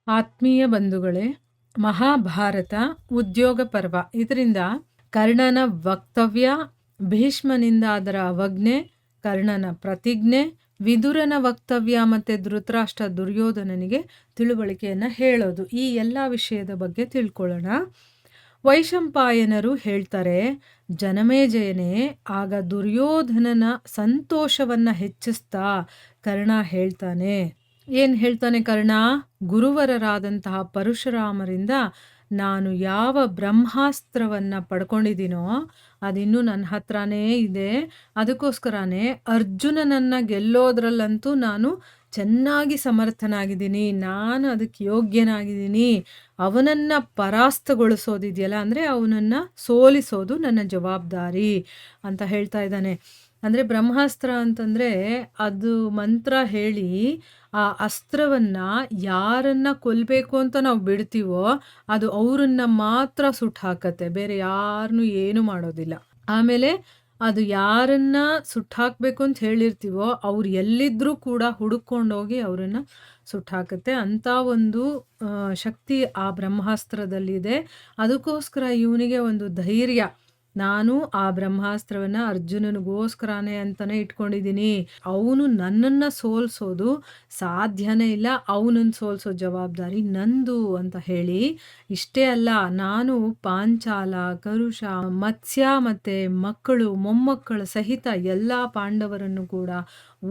ಆತ್ಮೀಯ ಬಂಧುಗಳೇ, ಮಹಾಭಾರತ ಉದ್ಯೋಗ ಪರ್ವ. ಇದರಿಂದ ಕರ್ಣನ ವಕ್ತವ್ಯ, ಭೀಷ್ಮನಿಂದ ಅದರ ಅವಜ್ಞೆ, ಕರ್ಣನ ಪ್ರತಿಜ್ಞೆ, ವಿದುರನ ವಕ್ತವ್ಯ ಮತ್ತು ಧೃತರಾಷ್ಟ್ರ ದುರ್ಯೋಧನನಿಗೆ ತಿಳುವಳಿಕೆಯನ್ನು ಹೇಳೋದು, ಈ ಎಲ್ಲ ವಿಷಯದ ಬಗ್ಗೆ ತಿಳ್ಕೊಳ್ಳೋಣ. ವೈಶಂಪಾಯನರು ಹೇಳ್ತಾರೆ, ಜನಮೇಜಯನೇ, ಆಗ ದುರ್ಯೋಧನನ ಸಂತೋಷವನ್ನು ಹೆಚ್ಚಿಸ್ತಾ ಕರ್ಣ ಹೇಳ್ತಾನೆ. ಏನು ಹೇಳ್ತಾನೆ ಕರ್ಣ? ಗುರುವರರಾದಂತಹ ಪರಶುರಾಮರಿಂದ ನಾನು ಯಾವ ಬ್ರಹ್ಮಾಸ್ತ್ರವನ್ನು ಪಡ್ಕೊಂಡಿದ್ದೀನೋ ಅದಿನ್ನೂ ನನ್ನ ಹತ್ರನೇ ಇದೆ. ಅದಕ್ಕೋಸ್ಕರನೇ ಅರ್ಜುನನನ್ನು ಗೆಲ್ಲೋದ್ರಲ್ಲಂತೂ ನಾನು ಚೆನ್ನಾಗಿ ಸಮರ್ಥನಾಗಿದ್ದೀನಿ, ನಾನು ಅದಕ್ಕೆ ಯೋಗ್ಯನಾಗಿದ್ದೀನಿ. ಅವನನ್ನು ಪರಾಸ್ತಗೊಳಿಸೋದಿದೆಯಲ್ಲ, ಅಂದರೆ ಅವನನ್ನು ಸೋಲಿಸೋದು ನನ್ನ ಜವಾಬ್ದಾರಿ ಅಂತ ಹೇಳ್ತಾ ಇದ್ದಾನೆ. ಅಂದರೆ ಬ್ರಹ್ಮಾಸ್ತ್ರ ಅಂತಂದರೆ ಅದು ಮಂತ್ರ ಹೇಳಿ ಆ ಅಸ್ತ್ರವನ್ನು ಯಾರನ್ನ ಕೊಲ್ಲಬೇಕು ಅಂತ ನಾವು ಬಿಡ್ತೀವೋ ಅದು ಅವರನ್ನು ಮಾತ್ರ ಸುಟ್ಟು ಹಾಕತ್ತೆ, ಬೇರೆ ಯಾರನ್ನೂ ಏನು ಮಾಡೋದಿಲ್ಲ. ಆಮೇಲೆ ಅದು ಯಾರನ್ನ ಸುಟ್ಟು ಹಾಕಬೇಕು ಅಂತ ಹೇಳಿರ್ತೀವೋ ಅವ್ರು ಎಲ್ಲಿದ್ದರೂ ಕೂಡ ಹುಡುಕೊಂಡೋಗಿ ಅವರನ್ನು ಸುಟ್ಟು ಹಾಕತ್ತೆ. ಅಂಥ ಒಂದು ಶಕ್ತಿ ಆ ಬ್ರಹ್ಮಾಸ್ತ್ರದಲ್ಲಿದೆ. ಅದಕ್ಕೋಸ್ಕರ ಇವನಿಗೆ ಒಂದು ಧೈರ್ಯ, ನಾನು ಆ ಬ್ರಹ್ಮಾಸ್ತ್ರವನ್ನು ಅರ್ಜುನನಿಗೋಸ್ಕರನೇ ಅಂತಲೇ ಇಟ್ಕೊಂಡಿದ್ದೀನಿ. ಅವನು ನನ್ನನ್ನು ಸೋಲಿಸೋದು ಸಾಧ್ಯನೇ ಇಲ್ಲ, ಅವನನ್ನು ಸೋಲಿಸೋ ಜವಾಬ್ದಾರಿ ನಂದು ಅಂತ ಹೇಳಿ, ಇಷ್ಟೇ ಅಲ್ಲ, ನಾನು ಪಾಂಚಾಲ, ಕರುಷ, ಮತ್ಸ್ಯ ಮತ್ತು ಮಕ್ಕಳು ಮೊಮ್ಮಕ್ಕಳ ಸಹಿತ ಎಲ್ಲ ಪಾಂಡವರನ್ನು ಕೂಡ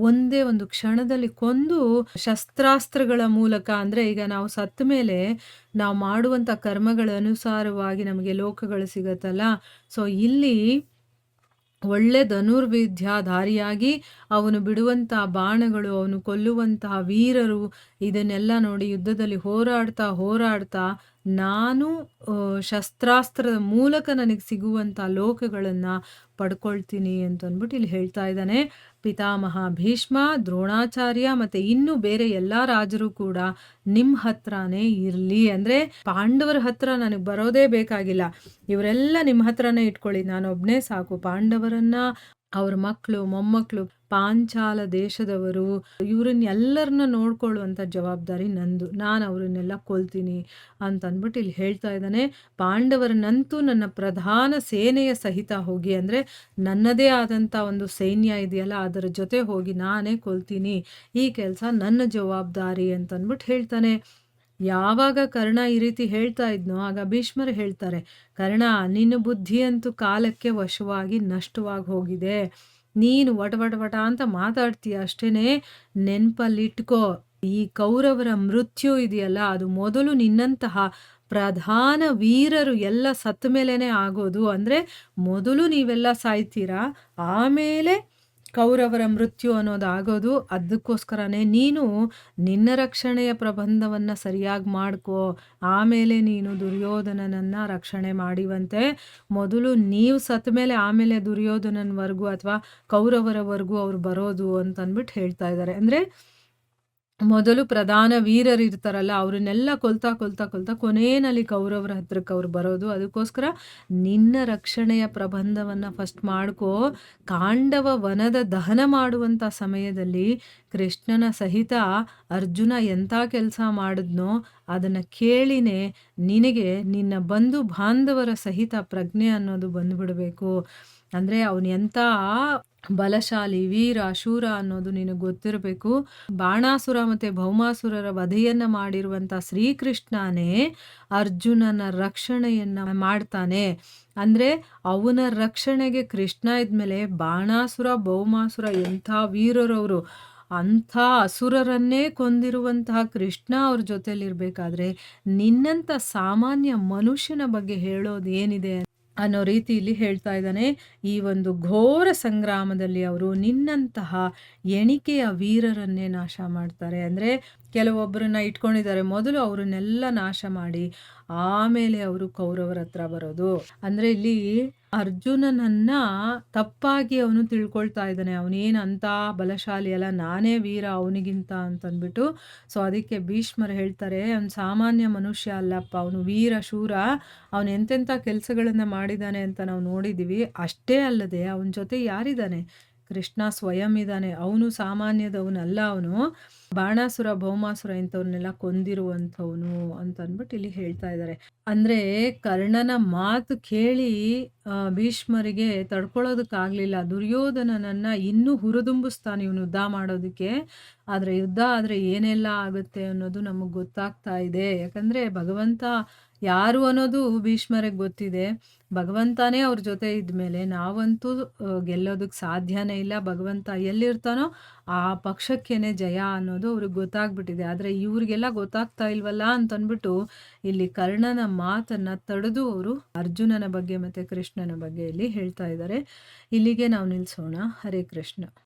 ಒಂದೇ ಒಂದು ಕ್ಷಣದಲ್ಲಿ ಕೊಂದು ಶಸ್ತ್ರಾಸ್ತ್ರಗಳ ಮೂಲಕ, ಅಂದರೆ ಈಗ ನಾವು ಸತ್ತ ಮೇಲೆ ನಾವು ಮಾಡುವಂಥ ಕರ್ಮಗಳ ಅನುಸಾರವಾಗಿ ನಮಗೆ ಲೋಕಗಳು ಸಿಗತ್ತಲ್ಲ, ಸೊ ಇಲ್ಲಿ ಒಳ್ಳೆ ಧನುರ್ವಿದ್ಯಾಧಾರಿಯಾಗಿ ಅವನು ಬಿಡುವಂತಹ ಬಾಣಗಳು, ಅವನು ಕೊಲ್ಲುವಂತಹ ವೀರರು, ಇದನ್ನೆಲ್ಲ ನೋಡಿ ಯುದ್ಧದಲ್ಲಿ ಹೋರಾಡ್ತಾ ನಾನು ಶಸ್ತ್ರಾಸ್ತ್ರದ ಮೂಲಕ ನನಗೆ ಸಿಗುವಂಥ ಲೋಕಗಳನ್ನು ಪಡ್ಕೊಳ್ತೀನಿ ಅಂತಂದ್ಬಿಟ್ಟು ಇಲ್ಲಿ ಹೇಳ್ತಾ ಇದ್ದಾನೆ. ಪಿತಾಮಹ ಭೀಷ್ಮ, ದ್ರೋಣಾಚಾರ್ಯ ಮತ್ತು ಇನ್ನೂ ಬೇರೆ ಎಲ್ಲ ರಾಜರು ಕೂಡ ನಿಮ್ಮ ಹತ್ರನೇ ಇರಲಿ. ಅಂದರೆ ಪಾಂಡವರ ಹತ್ರ ನನಗೆ ಬರೋದೇ ಬೇಕಾಗಿಲ್ಲ, ಇವರೆಲ್ಲ ನಿಮ್ಮ ಹತ್ರನೇ ಇಟ್ಕೊಳ್ಳಿ, ನಾನೊಬ್ಬನೇ ಸಾಕು. ಪಾಂಡವರನ್ನ, ಅವ್ರ ಮಕ್ಕಳು ಮೊಮ್ಮಕ್ಕಳು, ಪಾಂಚಾಲ ದೇಶದವರು, ಇವರನ್ನೆಲ್ಲರನ್ನ ನೋಡ್ಕೊಳ್ಳುವಂಥ ಜವಾಬ್ದಾರಿ ನಂದು, ನಾನು ಅವರನ್ನೆಲ್ಲ ಕೊಲ್ತೀನಿ ಅಂತಂದ್ಬಿಟ್ಟು ಇಲ್ಲಿ ಹೇಳ್ತಾ ಇದ್ದಾನೆ. ಪಾಂಡವರನ್ನಂತೂ ನನ್ನ ಪ್ರಧಾನ ಸೇನೆಯ ಸಹಿತ ಹೋಗಿ, ಅಂದರೆ ನನ್ನದೇ ಆದಂಥ ಒಂದು ಸೈನ್ಯ ಇದೆಯಲ್ಲ ಅದರ ಜೊತೆ ಹೋಗಿ ನಾನೇ ಕೊಲ್ತೀನಿ, ಈ ಕೆಲಸ ನನ್ನ ಜವಾಬ್ದಾರಿ ಅಂತಂದ್ಬಿಟ್ಟು ಹೇಳ್ತಾನೆ. ಯಾವಾಗ ಕರ್ಣ ಈ ರೀತಿ ಹೇಳ್ತಾ ಇದ್ನೋ ಆಗ ಭೀಷ್ಮರು ಹೇಳ್ತಾರೆ, ಕರ್ಣ, ನಿನ್ನ ಬುದ್ಧಿಯಂತೂ ಕಾಲಕ್ಕೆ ವಶವಾಗಿ ನಷ್ಟವಾಗಿ ಹೋಗಿದೆ, ನೀನು ವಟ ಅಂತ ಮಾತಾಡ್ತೀಯ ಅಷ್ಟೇನೆ. ನೆನಪಲ್ಲಿಟ್ಕೋ, ಈ ಕೌರವರ ಮೃತ್ಯು ಇದೆಯಲ್ಲ ಅದು ಮೊದಲು ನಿನ್ನಂತಹ ಪ್ರಧಾನ ವೀರರು ಎಲ್ಲ ಸತ್ತ ಮೇಲೇ ಆಗೋದು. ಅಂದರೆ ಮೊದಲು ನೀವೆಲ್ಲ ಸಾಯ್ತೀರಾ, ಆಮೇಲೆ ಕೌರವರ ಮೃತ್ಯು ಅನ್ನೋದು ಆಗೋದು. ಅದಕ್ಕೋಸ್ಕರನೇ ನೀನು ನಿನ್ನ ರಕ್ಷಣೆಯ ಪ್ರಬಂಧವನ್ನು ಸರಿಯಾಗಿ ಮಾಡ್ಕೋ, ಆಮೇಲೆ ನೀನು ದುರ್ಯೋಧನನನ್ನು ರಕ್ಷಣೆ ಮಾಡಿವಂತೆ. ಮೊದಲು ನೀವು ಸತ್ತ ಮೇಲೆ ಆಮೇಲೆ ದುರ್ಯೋಧನನವರೆಗೂ ಅಥವಾ ಕೌರವರವರೆಗೂ ಅವ್ರು ಬರೋದು ಅಂತಂದ್ಬಿಟ್ಟು ಹೇಳ್ತಾ ಇದ್ದಾರೆ. ಅಂದರೆ ಮೊದಲು ಪ್ರಧಾನ ವೀರರು ಇರ್ತಾರಲ್ಲ ಅವರನ್ನೆಲ್ಲ ಕೊಲ್ತಾ ಕೊನೆಯಲ್ಲಿ ಕೌರವರ ಹತ್ರಕ್ಕೆ ಅವ್ರು ಬರೋದು. ಅದಕ್ಕೋಸ್ಕರ ನಿನ್ನ ರಕ್ಷಣೆಯ ಪ್ರಬಂಧವನ್ನು ಫಸ್ಟ್ ಮಾಡ್ಕೋ. ಕಾಂಡವ ವನದ ದಹನ ಮಾಡುವಂಥ ಸಮಯದಲ್ಲಿ ಕೃಷ್ಣನ ಸಹಿತ ಅರ್ಜುನ ಎಂಥ ಕೆಲಸ ಮಾಡಿದ್ನೋ ಅದನ್ನು ಕೇಳಿನೇ ನಿನಗೆ ನಿನ್ನ ಬಂಧು ಬಾಂಧವರ ಸಹಿತ ಪ್ರಜ್ಞೆ ಅನ್ನೋದು ಬಂದುಬಿಡಬೇಕು. ಅಂದರೆ ಅವನು ಎಂಥ ಬಲಶಾಲಿ, ವೀರ, ಶೂರ ಅನ್ನೋದು ನಿನಗೆ ಗೊತ್ತಿರಬೇಕು. ಬಾಣಾಸುರ ಮತ್ತು ಭೌಮಾಸುರರ ವಧೆಯನ್ನು ಮಾಡಿರುವಂಥ ಶ್ರೀಕೃಷ್ಣನೇ ಅರ್ಜುನನ ರಕ್ಷಣೆಯನ್ನು ಮಾಡ್ತಾನೆ. ಅಂದರೆ ಅವನ ರಕ್ಷಣೆಗೆ ಕೃಷ್ಣ ಇದ್ಮೇಲೆ ಬಾಣಾಸುರ ಭೌಮಾಸುರ ಎಂಥ ವೀರರವರು, ಅಂಥ ಅಸುರರನ್ನೇ ಕೊಂದಿರುವಂತಹ ಕೃಷ್ಣ ಅವ್ರ ಜೊತೆಲಿರಬೇಕಾದ್ರೆ ನಿನ್ನಂಥ ಸಾಮಾನ್ಯ ಮನುಷ್ಯನ ಬಗ್ಗೆ ಹೇಳೋದು ಏನಿದೆ ಅನ್ನೋ ರೀತಿಯಲ್ಲಿ ಹೇಳ್ತಾ ಇದ್ದಾನೆ. ಈ ಒಂದು ಘೋರ ಸಂಗ್ರಾಮದಲ್ಲಿ ಅವರು ನಿನ್ನಂತಹ ಎಣಿಕೆಯ ವೀರರನ್ನೇ ನಾಶ ಮಾಡ್ತಾರೆ. ಅಂದರೆ ಕೆಲವೊಬ್ಬರನ್ನ ಇಟ್ಕೊಂಡಿದ್ದಾರೆ, ಮೊದಲು ಅವರನ್ನೆಲ್ಲ ನಾಶ ಮಾಡಿ ಆಮೇಲೆ ಅವರು ಕೌರವರ ಹತ್ರ ಬರೋದು. ಅಂದರೆ ಇಲ್ಲಿ ಅರ್ಜುನನನ್ನ ತಪ್ಪಾಗಿ ಅವನು ತಿಳ್ಕೊಳ್ತಾ ಇದ್ದಾನೆ, ಅವನೇನು ಅಂತ ಬಲಶಾಲಿ ಅಲ್ಲ, ನಾನೇ ವೀರ ಅವನಿಗಿಂತ ಅಂತಂದ್ಬಿಟ್ಟು. ಸೊ ಅದಕ್ಕೆ ಭೀಷ್ಮರು ಹೇಳ್ತಾರೆ, ಅವನು ಸಾಮಾನ್ಯ ಮನುಷ್ಯ ಅಲ್ಲಪ್ಪ, ಅವನು ವೀರ ಶೂರ, ಅವನು ಎಂತೆಂಥ ಕೆಲಸಗಳನ್ನು ಮಾಡಿದ್ದಾನೆ ಅಂತ ನಾವು ನೋಡಿದ್ದೀವಿ. ಅಷ್ಟೇ ಅಲ್ಲದೆ ಅವನ ಜೊತೆ ಯಾರಿದ್ದಾನೆ? ಕೃಷ್ಣ ಸ್ವಯಂ ಇದ್ದಾನೆ. ಅವನು ಸಾಮಾನ್ಯದವನಲ್ಲ ಅವನು. ಬಾಣಾಸುರ, ಭೌಮಾಸುರ ಇಂಥವ್ರನ್ನೆಲ್ಲ ಕೊಂದಿರುವಂಥವನು ಅಂತ ಅಂದ್ಬಿಟ್ಟು ಇಲ್ಲಿ ಹೇಳ್ತಾ ಇದ್ದಾರೆ. ಅಂದ್ರೆ ಕರ್ಣನ ಮಾತು ಕೇಳಿ ಭೀಷ್ಮರಿಗೆ ತಡ್ಕೊಳ್ಳೋದಕ್ಕಾಗ್ಲಿಲ್ಲ. ದುರ್ಯೋಧನನನ್ನ ಇನ್ನೂ ಹುರಿದುಂಬಿಸ್ತಾನೆ ಇವನು ಯುದ್ಧ ಮಾಡೋದಕ್ಕೆ. ಆದ್ರೆ ಯುದ್ಧ ಆದ್ರೆ ಏನೆಲ್ಲ ಆಗುತ್ತೆ ಅನ್ನೋದು ನಮಗ್ ಗೊತ್ತಾಗ್ತಾ ಇದೆ. ಯಾಕಂದ್ರೆ ಭಗವಂತ ಯಾರು ಅನ್ನೋದು ಭೀಷ್ಮರಿಗೆ ಗೊತ್ತಿದೆ. ಭಗವಂತನೇ ಅವ್ರ ಜೊತೆ ಇದ್ಮೇಲೆ ನಾವಂತೂ ಗೆಲ್ಲೋದಕ್ಕೆ ಸಾಧ್ಯನೇ ಇಲ್ಲ. ಭಗವಂತ ಎಲ್ಲಿರ್ತಾನೋ ಆ ಪಕ್ಷಕ್ಕೇನೆ ಜಯ ಅನ್ನೋದು ಅವ್ರಿಗೆ ಗೊತ್ತಾಗ್ಬಿಟ್ಟಿದೆ. ಆದ್ರೆ ಇವ್ರಿಗೆಲ್ಲ ಗೊತ್ತಾಗ್ತಾ ಇಲ್ವಲ್ಲ ಅಂತನ್ಬಿಟ್ಟು ಇಲ್ಲಿ ಕರ್ಣನ ಮಾತನ್ನ ತಡೆದು ಅವರು ಅರ್ಜುನನ ಬಗ್ಗೆ ಮತ್ತೆ ಕೃಷ್ಣನ ಬಗ್ಗೆ ಇಲ್ಲಿ ಹೇಳ್ತಾ ಇದ್ದಾರೆ. ಇಲ್ಲಿಗೆ ನಾವು ನಿಲ್ಸೋಣ. ಹರೇ ಕೃಷ್ಣ.